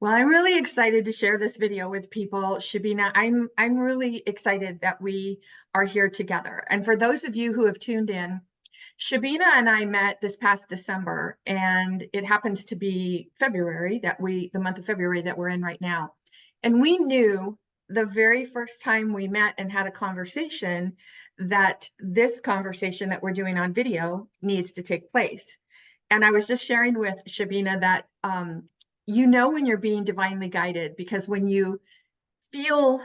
Well, I'm really excited to share this video with people. Shabina, I'm really excited that we are here together. And for those of you who have tuned in, Shabina and I met this past December, and it happens to be February the month of February that we're in right now. And we knew the very first time we met and had a conversation that this conversation that we're doing on video needs to take place. And I was just sharing with Shabina that you know when you're being divinely guided, because when you feel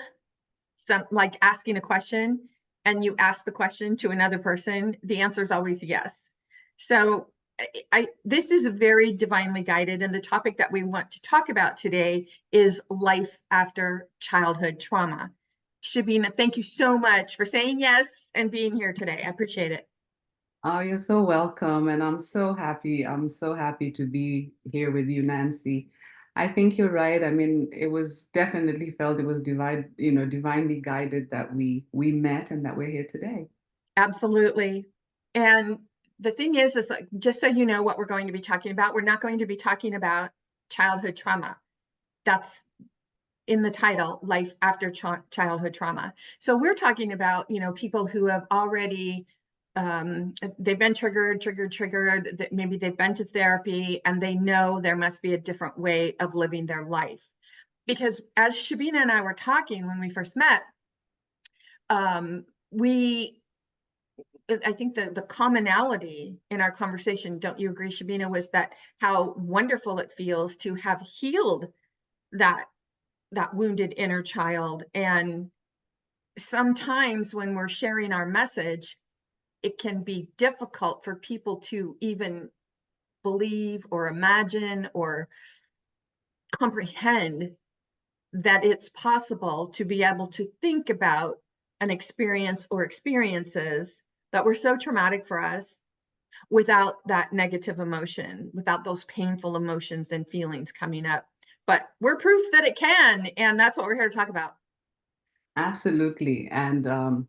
like asking a question and you ask the question to another person, the answer is always yes. So this is a very divinely guided, and the topic that we want to talk about today is life after childhood trauma. Shabina, thank you so much for saying yes and being here today. I appreciate it. Oh, you're so welcome. And I'm so happy. I'm so happy to be here with you, Nancy. I think you're right. I mean, it was definitely felt it was divinely guided that we met and that we're here today. Absolutely. And the thing is like, just so you know what we're going to be talking about, we're not going to be talking about childhood trauma. That's in the title, Life After Childhood Trauma. So we're talking about, people who have already, they've been triggered, that maybe they've been to therapy and they know there must be a different way of living their life. Because as Shabina and I were talking when we first met, we I think the commonality in our conversation, don't you agree, Shabina, was that how wonderful it feels to have healed that wounded inner child. And sometimes when we're sharing our message, it can be difficult for people to even believe or imagine or comprehend that it's possible to be able to think about an experience or experiences that were so traumatic for us without that negative emotion, without those painful emotions and feelings coming up. But we're proof that it can, and that's what we're here to talk about. Absolutely. And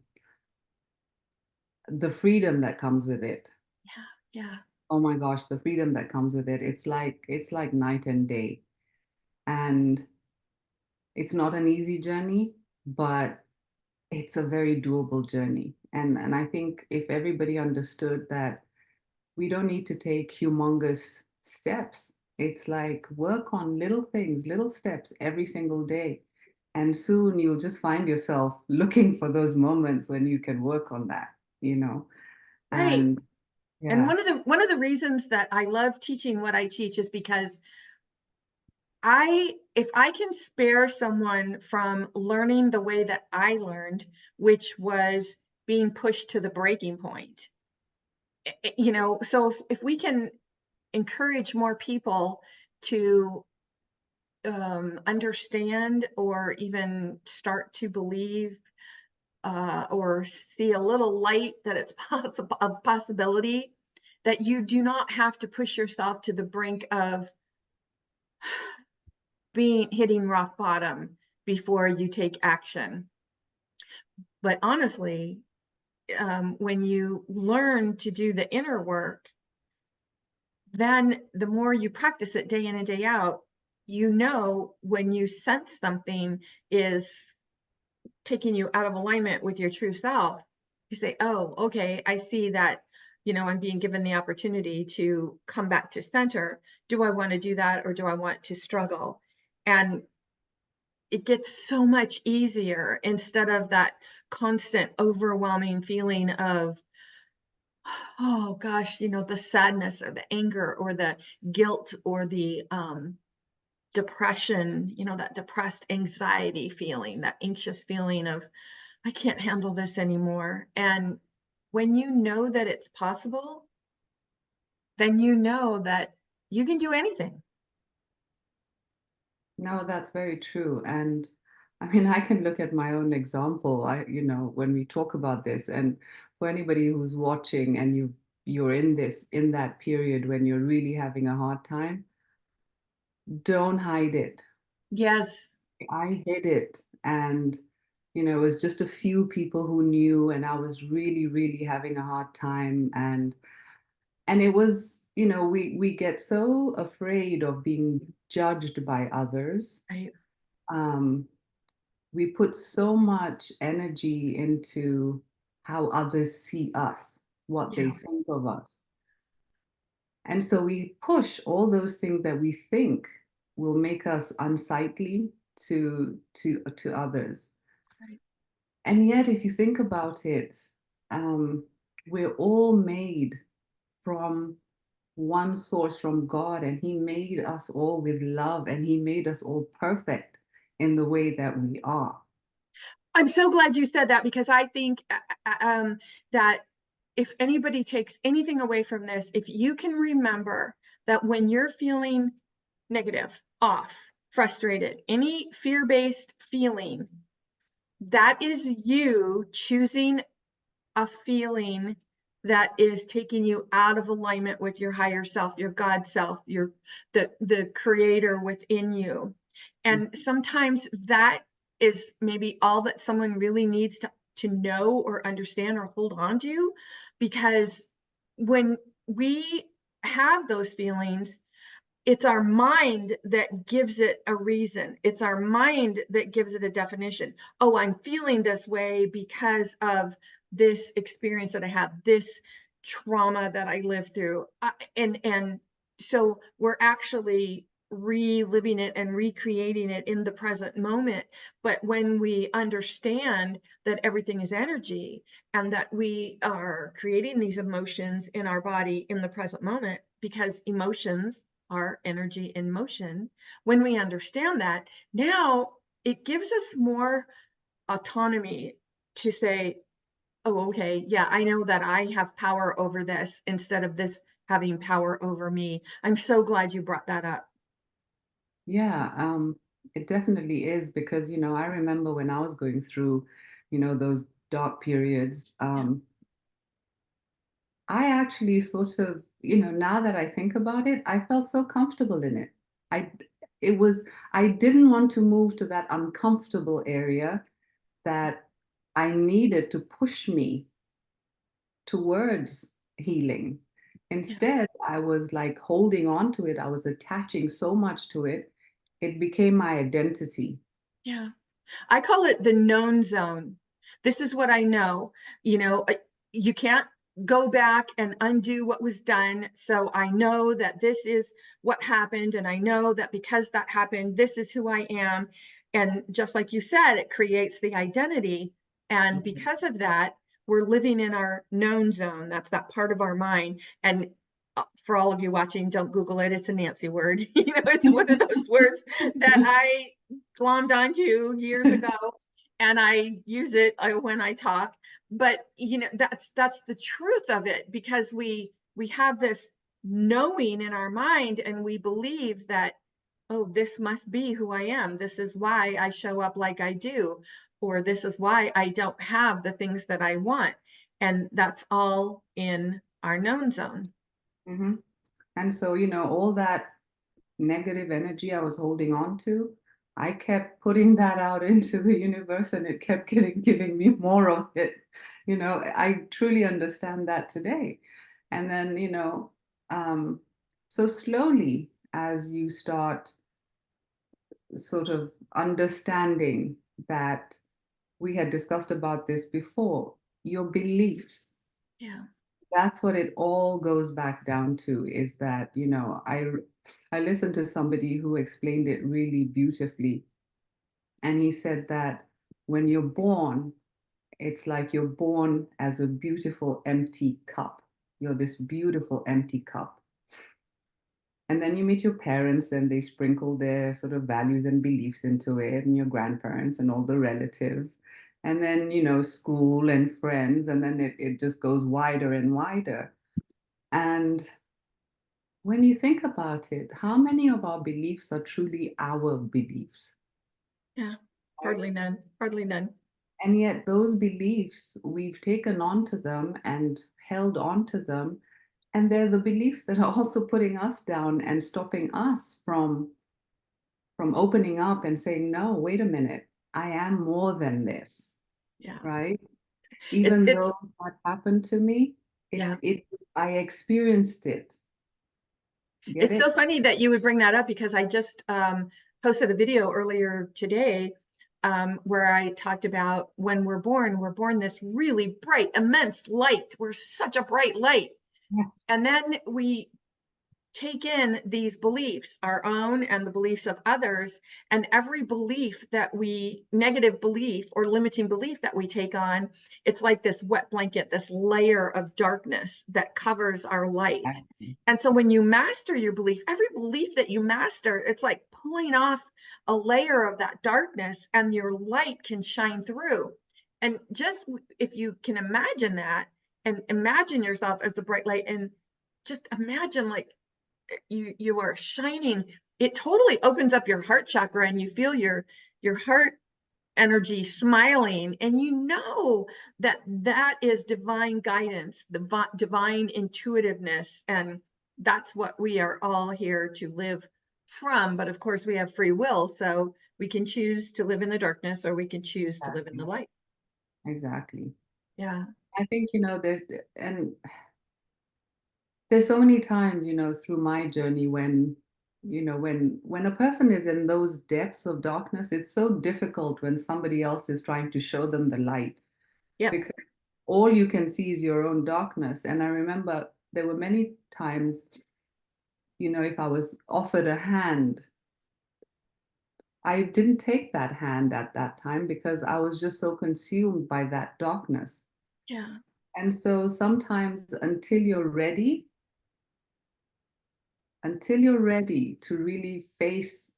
the freedom that comes with it. Yeah, yeah. Oh my gosh, the freedom that comes with it. It's like night and day. And it's not an easy journey, but it's a very doable journey. And I think if everybody understood that we don't need to take humongous steps. It's like work on little things, little steps every single day. And soon you'll just find yourself looking for those moments when you can work on that, you know? Right. And And yeah, one of the reasons that I love teaching what I teach is because if I can spare someone from learning the way that I learned, which was being pushed to the breaking point, so if we can encourage more people to understand or even start to believe or see a little light that it's possible, a possibility that you do not have to push yourself to the brink of hitting rock bottom before you take action. But honestly, when you learn to do the inner work, then the more you practice it day in and day out, when you sense something is taking you out of alignment with your true self, you say, oh, okay, I see that, I'm being given the opportunity to come back to center. Do I want to do that, or do I want to struggle? And it gets so much easier instead of that constant overwhelming feeling of, oh gosh, the sadness or the anger or the guilt or the depression, that depressed anxiety feeling, that anxious feeling of, I can't handle this anymore. And when you know that it's possible, then you know that you can do anything. no, that's very true. And I mean, I can look at my own example. When we talk about this, and for anybody who's watching and you're in that period when you're really having a hard time, don't hide it. Yes. I hid it. And, it was just a few people who knew, and I was really, really having a hard time. And it was we get so afraid of being judged by others. Right. Um, we put so much energy into how others see us, what they Yeah. think of us. And so we push all those things that we think will make us unsightly to others. Right. And yet, if you think about it, we're all made from one source, from God, and He made us all with love, and He made us all perfect in the way that we are. I'm so glad you said that, because I think that if anybody takes anything away from this, if you can remember that when you're feeling negative, off, frustrated, any fear-based feeling, that is you choosing a feeling that is taking you out of alignment with your higher self, your God self, your the creator within you. And sometimes that is maybe all that someone really needs to know or understand or hold on to, because when we have those feelings, it's our mind that gives it a reason. It's our mind that gives it a definition. Oh, I'm feeling this way because of this experience that I had, this trauma that I lived through. And so we're actually reliving it and recreating it in the present moment. But when we understand that everything is energy and that we are creating these emotions in our body in the present moment, because emotions our energy in motion, when we understand that, now it gives us more autonomy to say, oh, okay, yeah, I know that I have power over this instead of this having power over me. I'm so glad you brought that up. Yeah, it definitely is because, I remember when I was going through, those dark periods, Yeah, I actually sort of, now that I think about it, I felt so comfortable in it. I, it was, I didn't want to move to that uncomfortable area that I needed to push me towards healing. yeah, Instead, I was like holding on to it. I was attaching so much to it. It became my identity. yeah. I call it the known zone. This is what I know. You can't go back and undo what was done. So I know that this is what happened. And I know that because that happened, this is who I am. And just like you said, it creates the identity. And Mhm. because of that, we're living in our known zone. That's that part of our mind. And for all of you watching, don't Google it. It's a Nancy word. It's one of those words that I glommed onto years ago, and I use it when I talk. But that's the truth of it, because we have this knowing in our mind, and we believe that, oh, this must be who I am. This is why I show up like I do, or this is why I don't have the things that I want. And that's all in our known zone. Mhm. And so, all that negative energy I was holding on to, I kept putting that out into the universe and it kept giving me more of it. I truly understand that today. And then, um, so slowly as you start sort of understanding that we had discussed about this before, your beliefs, Yeah. that's what it all goes back down to is that, I listened to somebody who explained it really beautifully. And he said that when you're born, it's like you're born as a beautiful empty cup. You're this beautiful empty cup. And then you meet your parents, then they sprinkle their sort of values and beliefs into it, and your grandparents and all the relatives. And then, school and friends, and then it just goes wider and wider. And when you think about it, how many of our beliefs are truly our beliefs? Yeah. Right? Hardly none. Hardly none. And yet, those beliefs, we've taken on to them and held on to them. And they're the beliefs that are also putting us down and stopping us from opening up and saying, no, wait a minute, I am more than this, Yeah. right? It's Even it's though that happened to me, it, yeah. it I experienced it. Get It's so it? funny that you would bring that up because I just posted a video earlier today where I talked about when we're born this really bright, immense light. We're such a bright light. Yes. And then we take in these beliefs, our own and the beliefs of others, and every belief that negative belief or limiting belief that we take on, it's like this wet blanket, this layer of darkness that covers our light. Exactly. And so when you master your belief, every belief that you master, it's like pulling off a layer of that darkness and your light can shine through. And just if you can imagine that and imagine yourself as the bright light and just imagine like you are shining, it totally opens up your heart chakra and you feel your heart energy smiling, and you know that that is divine guidance, the divine intuitiveness, and that's what we are all here to live from. But of course we have free will, so we can choose to live in the darkness or we can choose to live in the Exactly. light. Exactly. Yeah. I think, and there's so many times, through my journey when, when a person is in those depths of darkness, it's so difficult when somebody else is trying to show them the light Yep. because all you can see is your own darkness. And I remember there were many times, if I was offered a hand, I didn't take that hand at that time because I was just so consumed by that darkness. Yeah. And so sometimes until you're ready to really face,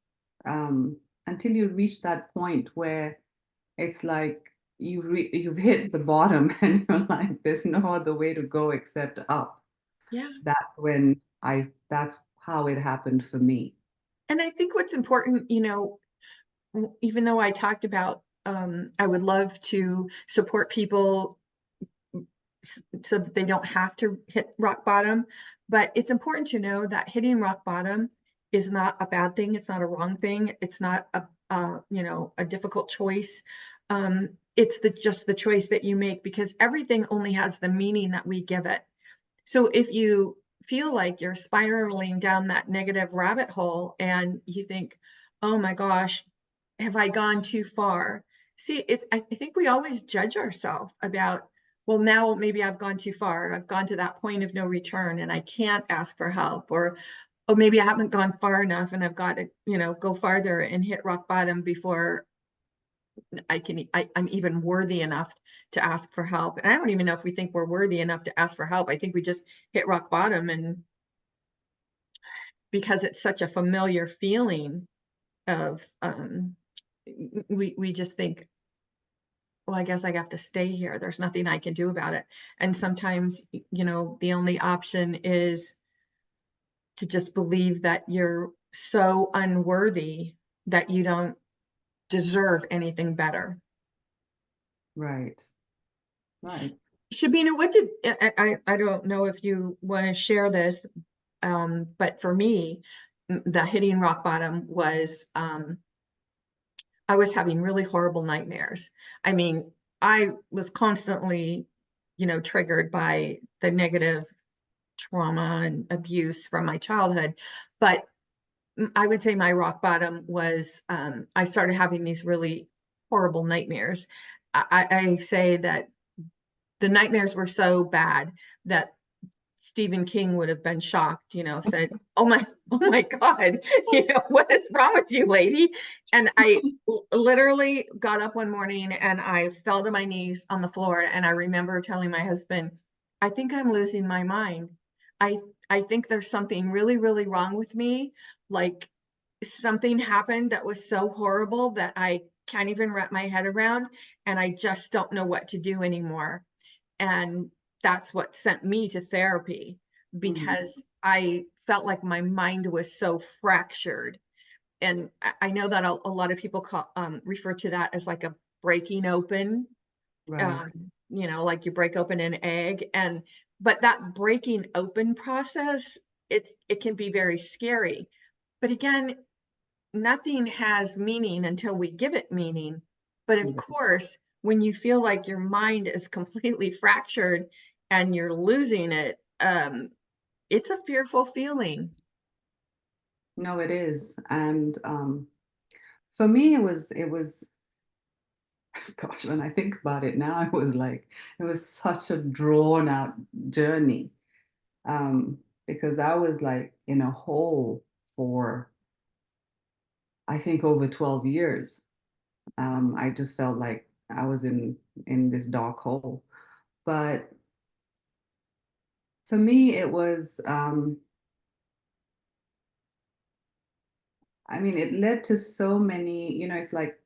um, until you reach that point where it's like you've hit the bottom and you're like, there's no other way to go except up. Yeah. That's how it happened for me. And I think what's important, even though I talked about I would love to support people so that they don't have to hit rock bottom. But it's important to know that hitting rock bottom is not a bad thing. It's not a wrong thing. It's not a difficult choice. It's just the choice that you make because everything only has the meaning that we give it. So if you feel like you're spiraling down that negative rabbit hole and you think, oh my gosh, have I gone too far? See, I think we always judge ourselves about, well, now maybe I've gone too far. I've gone to that point of no return and I can't ask for help. Or, oh, maybe I haven't gone far enough and I've got to, go farther and hit rock bottom before I'm even worthy enough to ask for help. And I don't even know if we think we're worthy enough to ask for help. I think we just hit rock bottom, and because it's such a familiar feeling of we just think, well, I guess I have to stay here. There's nothing I can do about it. And sometimes, the only option is to just believe that you're so unworthy that you don't deserve anything better. Right. Right. Shabina, what did I don't know if you want to share this, but for me, the hitting rock bottom was I was having really horrible nightmares. I mean, I was constantly, triggered by the negative trauma and abuse from my childhood, but I would say my rock bottom was I started having these really horrible nightmares. I say that the nightmares were so bad that Stephen King would have been shocked, said, oh my God, what is wrong with you, lady? And I literally got up one morning and I fell to my knees on the floor. And I remember telling my husband, I think I'm losing my mind. I I think there's something really, really wrong with me. Like something happened that was so horrible that I can't even wrap my head around, and I just don't know what to do anymore. And that's what sent me to therapy Mhm. because I felt like my mind was so fractured. And I know that a lot of people refer to that as like a breaking open, Right. like you break open an egg. But that breaking open process, it can be very scary. But again, nothing has meaning until we give it meaning. But of Right. course, when you feel like your mind is completely fractured and you're losing it, it's a fearful feeling. No, it is. And for me, it was, gosh, when I think about it now, it was like, it was such a drawn out journey. Because I was like in a hole for, I think, over 12 years. I just felt like I was in this dark hole. But for me, it was, I mean, it led to so many, it's like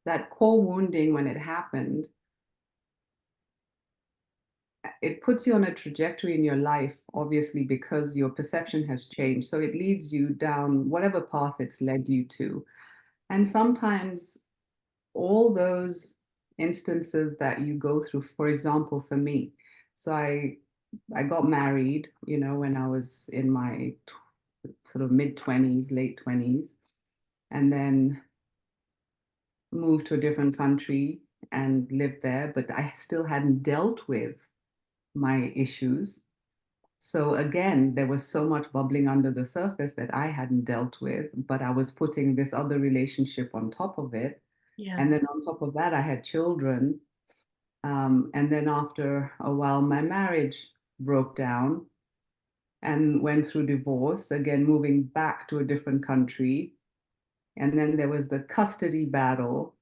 that core wounding when it happened, it puts you on a trajectory in your life, obviously, because your perception has changed. So it leads you down whatever path it's led you to. And sometimes all those instances that you go through, for example, for me, so I got married, when I was in my sort of mid 20s, late 20s, and then moved to a different country and lived there, but I still hadn't dealt with my issues. So again, there was so much bubbling under the surface that I hadn't dealt with, but I was putting this other relationship on top of it. Yeah. And then on top of that, I had children. And then after a while, my marriage broke down and went through divorce, again, moving back to a different country. And then there was the custody battle.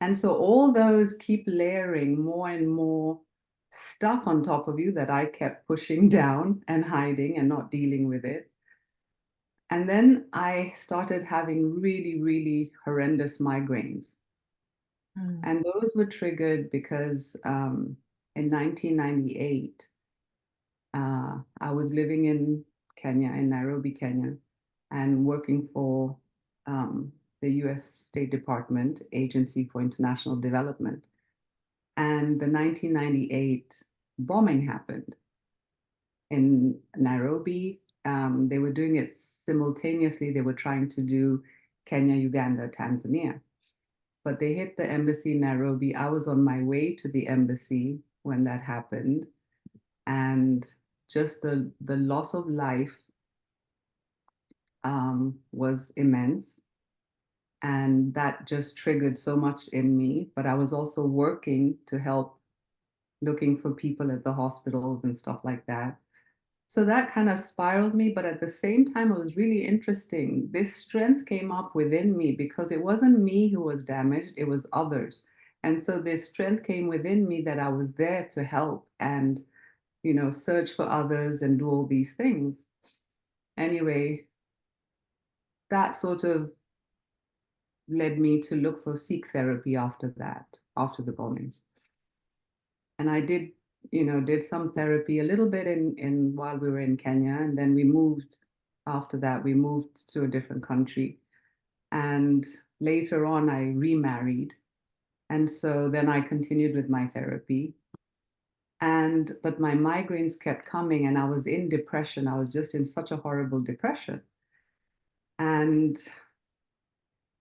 And so all those keep layering more and more stuff on top of you that I kept pushing down and hiding and not dealing with it. And then I started having really, really horrendous migraines. Mm. And those were triggered because in 1998, I was living in Kenya, in Nairobi, Kenya, and working for the US State Department Agency for International Development. And the 1998 bombing happened in Nairobi. They were doing it simultaneously. They were trying to do Kenya, Uganda, Tanzania. But they hit the embassy in Nairobi. I was on my way to the embassy when that happened. And just the loss of life was immense. And that just triggered so much in me. But I was also working to help, looking for people at the hospitals and stuff like that. So that kind of spiraled me, but at the same time, it was really interesting. This strength came up within me because it wasn't me who was damaged, it was others. And so this strength came within me that I was there to help and, search for others and do all these things. Anyway, that sort of led me to look for seek therapy after that, after the bombing. And I did, did some therapy a little bit in while we were in Kenya, and then we moved. After that, we moved to a different country, and later on, I remarried, and so then I continued with my therapy. And but my migraines kept coming, and I was in depression. I was just in such a horrible depression. And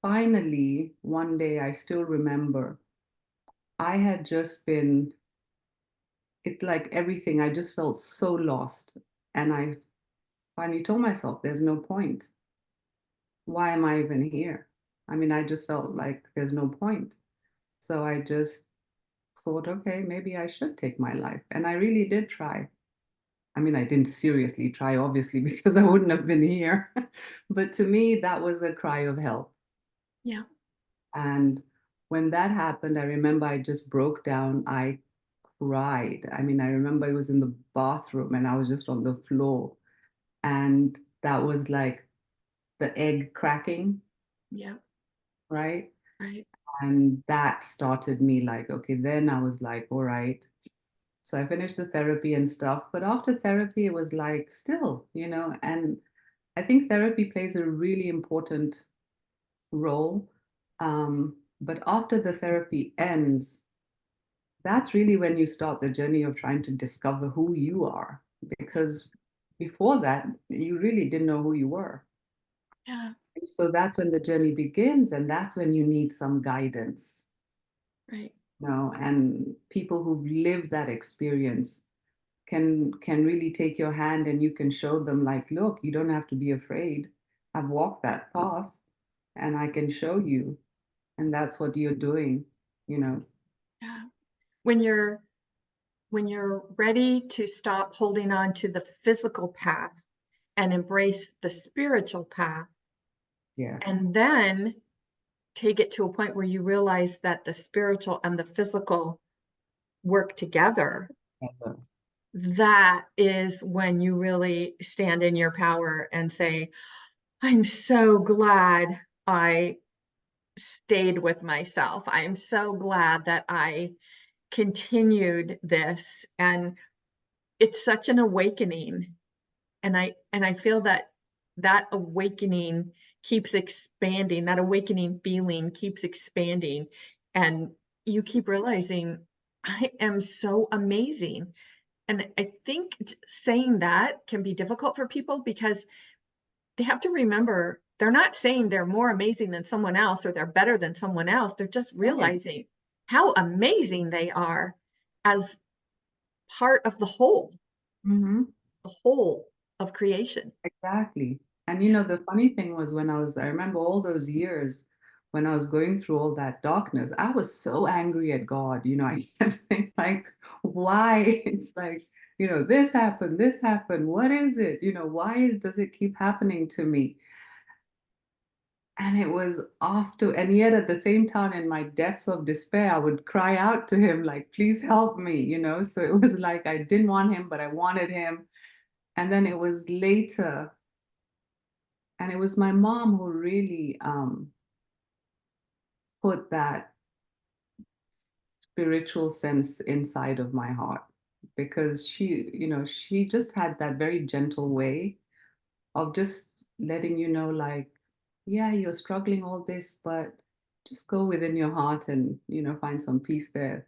finally, one day, I still remember I had just been, it like everything, I just felt so lost. And I finally told myself, there's no point. Why am I even here? I mean, I just felt like there's no point. So I just thought, okay, maybe I should take my life. And I really did try. I mean, I didn't seriously try, obviously, because I wouldn't have been here. But to me, that was a cry of help. Yeah. And when that happened, I remember I just broke down. I cried. I mean, I remember it was in the bathroom and I was just on the floor. And that was like the egg cracking, Yeah. right? Right. And that started me like, okay, then I was like, all right. So I finished the therapy and stuff. But after therapy, it was like still, and I think therapy plays a really important role. But after the therapy ends, that's really when you start the journey of trying to discover who you are. Because before that, you really didn't know who you were. Yeah. So that's when the journey begins, and that's when you need some guidance, Right. and people who've lived that experience can really take your hand and you can show them like, look, you don't have to be afraid. I've walked that path and I can show you. And that's what you're doing, you know. Yeah. When you're ready to stop holding on to the physical path and embrace the spiritual path, Yes. and then take it to a point where you realize that the spiritual and the physical work together, Ever. that is when you really stand in your power and say, I'm so glad I stayed with myself. I'm so glad that I continued this. And it's such an awakening. And I feel that that awakening keeps expanding, that awakening feeling keeps expanding, and you keep realizing, "I am so amazing." And I think saying that can be difficult for people because they have to remember they're not saying they're more amazing than someone else or they're better than someone else. They're just Right. realizing how amazing they are as part of Hmm. the whole of creation. Exactly. And Yeah. the funny thing was I remember all those years when I was going through all that darkness, I was so angry at God. I kept thinking like, why? It's like, this happened. What is it? Does it keep happening to me? And it was after, and yet at the same time, in my depths of despair, I would cry out to him, like, please help me. So it was like I didn't want him, but I wanted him. And then it was later, and it was my mom who really put that spiritual sense inside of my heart, because she just had that very gentle way of just letting you know, like, yeah, you're struggling all this, but just go within your heart and find some peace there.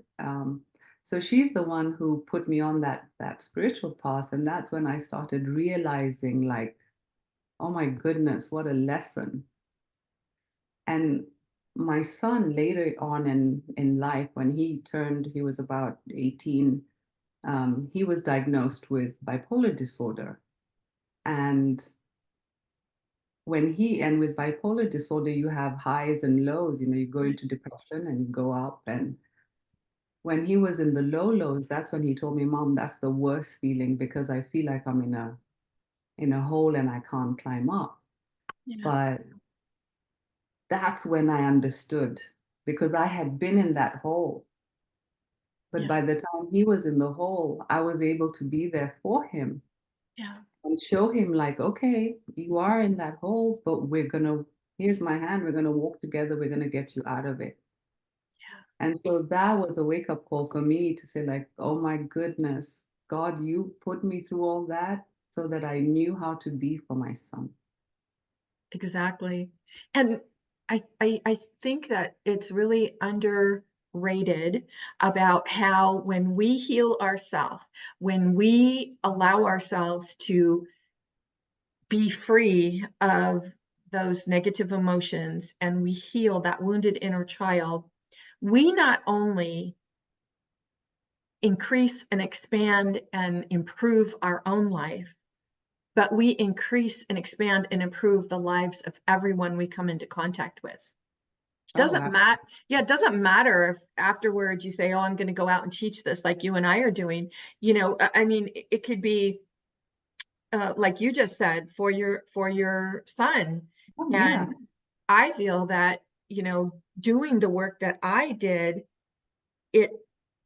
So she's the one who put me on that spiritual path, and that's when I started realizing, like, oh my goodness, what a lesson. And my son, later on in life, when he was about 18, he was diagnosed with bipolar disorder. And and with bipolar disorder, you have highs and lows. You go Right. into depression and you go up. And when he was in the lows, that's when he told me, Mom, that's the worst feeling, because I feel like I'm in a hole and I can't climb up. Yeah. But that's when I understood, because I had been in that hole. But Yeah. by the time he was in the hole, I was able to be there for him Yeah. and show him, like, okay, you are in that hole, but here's my hand, we're gonna walk together, we're gonna get you out of it. Yeah. And so that was a wake-up call for me to say, like, oh my goodness, God, you put me through all that so that I knew how to be for my son. Exactly. And I think that it's really underrated about how when we heal ourselves, when we allow ourselves to be free of those negative emotions and we heal that wounded inner child, we not only increase and expand and improve our own life, but we increase and expand and improve the lives of everyone we come into contact with. Oh, Doesn't wow. matter. Yeah, it doesn't matter if afterwards you say, "Oh, I'm gonna go out and teach this," like you and I are doing. I mean, it could be, like you just said, for your son. Oh, yeah, And I feel that, doing the work that I did, it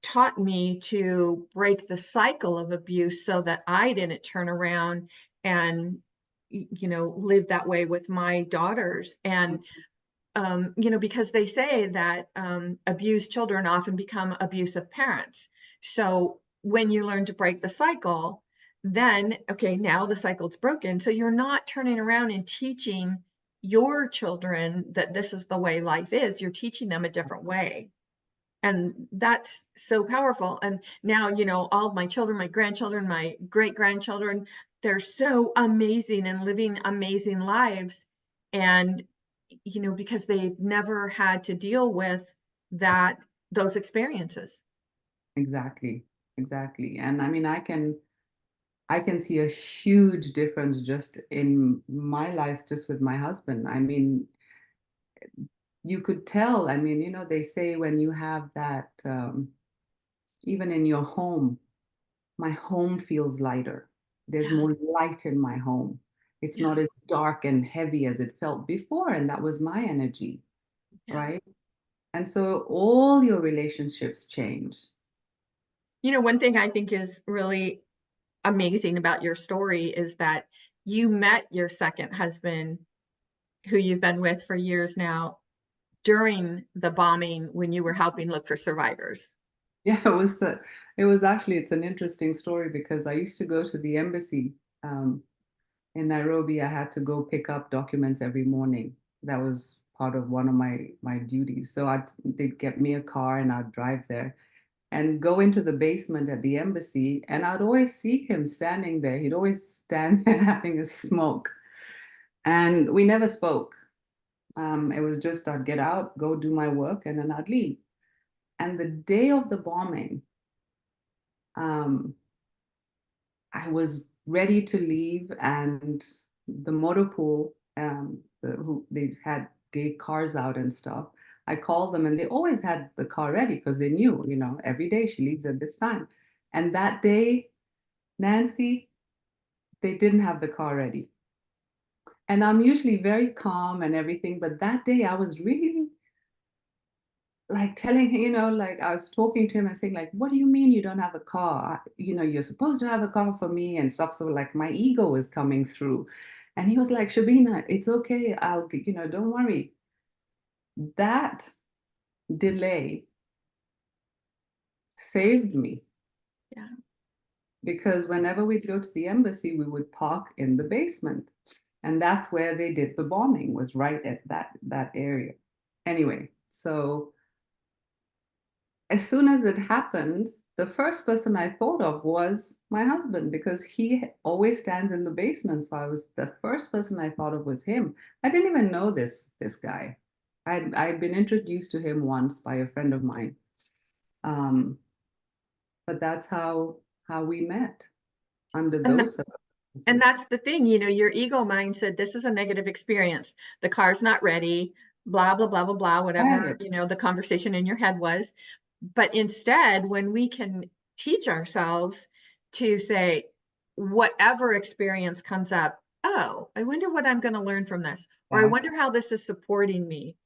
taught me to break the cycle of abuse so that I didn't turn around and, live that way with my daughters. And because they say that abused children often become abusive parents. So when you learn to break the cycle, then, okay, now the cycle's broken. So you're not turning around and teaching your children that this is the way life is. You're teaching them a different way. And that's so powerful. And now, all of my children, my grandchildren, my great grandchildren, they're so amazing and living amazing lives. And, because they've never had to deal with those experiences. exactly. Exactly. And I mean, I can. I can see a huge difference just in my life, just with my husband. I mean, you could tell. I mean, they say when you have that, even in your home, my home feels lighter. There's Yeah, more light in my home. It's yeah, not as dark and heavy as it felt before. And that was my energy, yeah. right? And so all your relationships change. One thing I think is really amazing about your story is that you met your second husband, who you've been with for years now, during the bombing when you were helping look for survivors. Yeah, it was actually, it's an interesting story because I used to go to the embassy in Nairobi. I had to go pick up documents every morning. That was part of one of my duties. So they'd get me a car and I'd drive there and go into the basement at the embassy. And I'd always see him standing there. He'd always stand there having a smoke. And we never spoke. It was just I'd get out, go do my work, and then I'd leave. And the day of the bombing, um, I was ready to leave, and the motor pool, who they had gave cars out and stuff. I called them, and they always had the car ready because they knew, every day she leaves at this time. And that day, Nancy, they didn't have the car ready. And I'm usually very calm and everything, but that day I was really like telling him, like I was talking to him and saying, like, what do you mean you don't have a car? You're supposed to have a car for me and stuff. So like my ego was coming through. And he was like, Shabina, it's okay. Don't worry. That delay saved me Yeah. because whenever we'd go to the embassy, we would park in the basement. And that's where they did the bombing, was right at that area. Anyway, so as soon as it happened, the first person I thought of was my husband because he always stands in the basement. So the first person I thought of was him. I didn't even know this guy. I'd been introduced to him once by a friend of mine. Um, but that's how we met under And those And circumstances. that's the thing, your ego mind said, this is a negative experience. The car's not ready, blah, blah, blah, blah, blah, whatever, Right. the conversation in your head was. But instead, when we can teach ourselves to say, whatever experience comes up, oh, I wonder what I'm going to learn from this, or I Yeah, wonder how this is supporting me.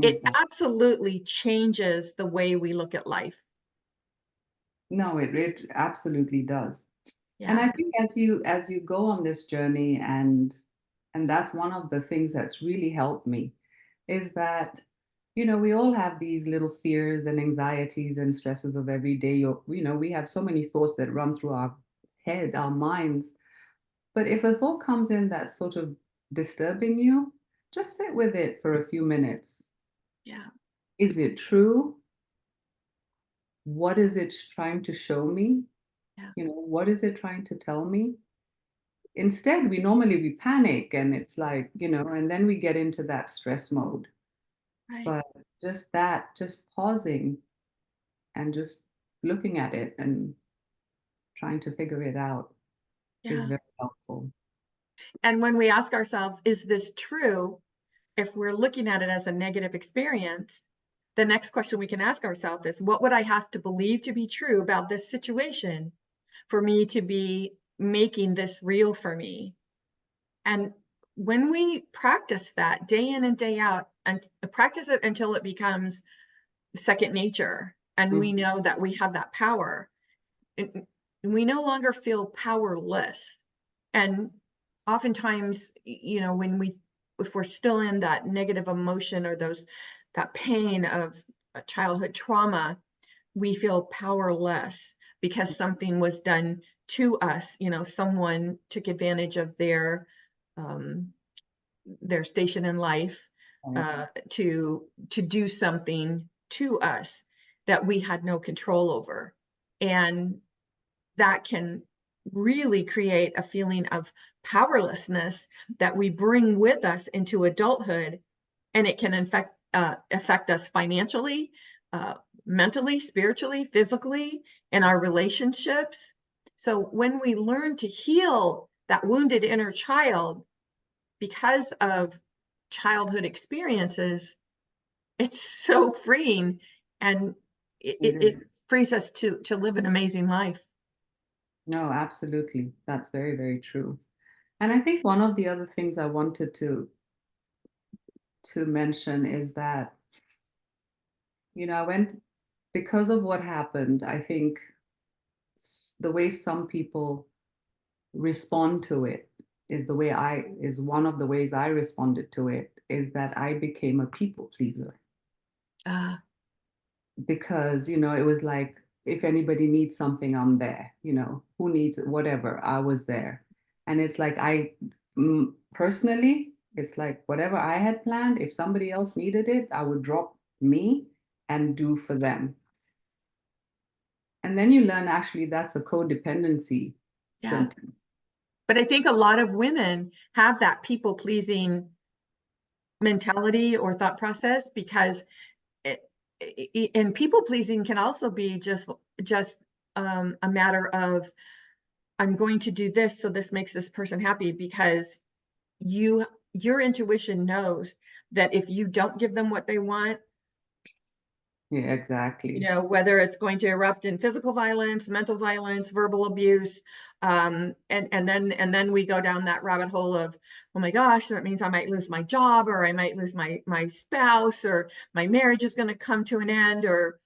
It exactly. absolutely changes the way we look at life. No, it absolutely does. And Yeah, I think as you go on this journey, and that's one of the things that's really helped me, is that we all have these little fears and anxieties and stresses of every day. We have so many thoughts that run through our head, our minds. But if a thought comes in that's sort of disturbing you, just sit with it for a few minutes. yeah, Is it true? What is it trying to show me? yeah, What is it trying to tell me? Instead, we panic, and it's like, and then we get into that stress mode. right. But just pausing and just looking at it and trying to figure it out is Yeah. very helpful. And when we ask ourselves, is this true? If we're looking at it as a negative experience, the next question we can ask ourselves is, what would I have to believe to be true about this situation for me to be making this real for me? And when we practice that day in and day out, and practice it until it becomes second nature, and we Mhm. know that we have that power, it- we no longer feel powerless. And oftentimes, when if we're still in that negative emotion or that pain of a childhood trauma, we feel powerless because something was done to us. Someone took advantage of um, their station in life, Right. to do something to us that we had no control over. And that can really create a feeling of powerlessness that we bring with us into adulthood, and it can affect us financially, uh, mentally, spiritually, physically, in our relationships. So when we learn to heal that wounded inner child because of childhood experiences, it's so freeing, and It it is. frees us to live an amazing life. No, absolutely. That's very, very true. And I think one of the other things I wanted to mention is that, I went because of what happened, I think the way some people respond to it is one of the ways I responded to it is that I became a people pleaser Uh, because it was like if anybody needs something, I'm there. Who needs whatever, I was there. And it's like personally, it's like whatever I had planned, if somebody else needed it, I would drop me and do for them. And then you learn actually that's a codependency yeah. symptom. But I think a lot of women have that people pleasing mentality or thought process because it, and people pleasing can also be just a matter of, I'm going to do this so this makes this person happy, because your intuition knows that if you don't give them what they want, Yeah, exactly. whether it's going to erupt in physical violence, mental violence, verbal abuse, and then we go down that rabbit hole of, oh my gosh, that means I might lose my job, or I might lose my spouse, or my marriage is going to come to an end, or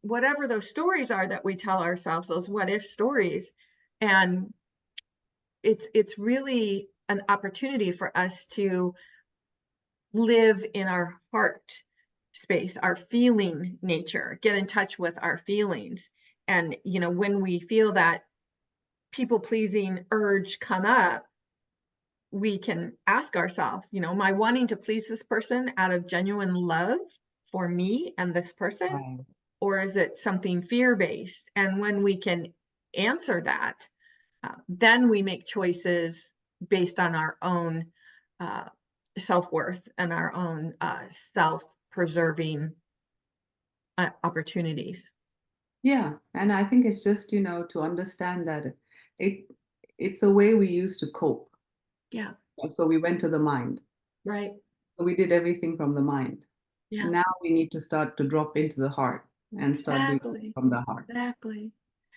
whatever those stories are that we tell ourselves, those what if stories. And it's really an opportunity for us to live in our heart space, our feeling nature, get in touch with our feelings. And, when we feel that people pleasing urge come up, we can ask ourselves, am I wanting to please this person out of genuine love for me and this person? Right. Or is it something fear based? And when we can answer that, then we make choices based on our own uh, self-worth and our own self-preserving opportunities. Yeah, and I think it's just, to understand that it it's a way we used to cope. Yeah, So we went to the mind. right. So we did everything from the mind. Yeah, Now we need to start to drop into the heart and start doing it exactly. from the heart, Exactly.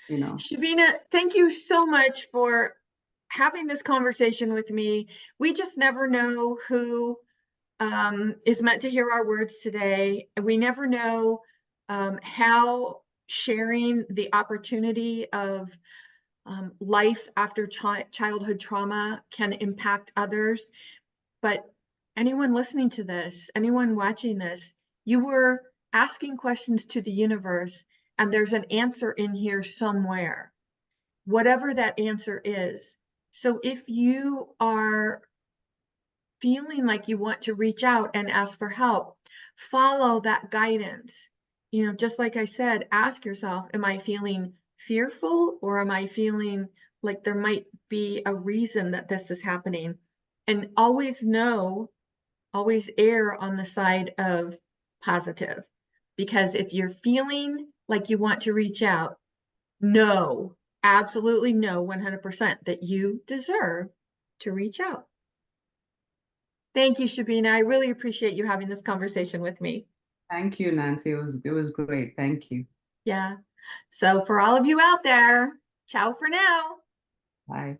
you know. Shabina, thank you so much for having this conversation with me. We just never know who is meant to hear our words today. We never know how sharing the opportunity of life after childhood trauma can impact others. But anyone listening to this, anyone watching this, you were asking questions to the universe, and there's an answer in here somewhere, whatever that answer is. So if you are feeling like you want to reach out and ask for help, follow that guidance. Just like I said, ask yourself, am I feeling fearful, or am I feeling like there might be a reason that this is happening? And always err on the side of positive. Because if you're feeling like you want to reach out, know, absolutely know 100% that you deserve to reach out. Thank you, Shabina. I really appreciate you having this conversation with me. Thank you, Nancy. It was great. Thank you. Yeah. So for all of you out there, ciao for now. Bye.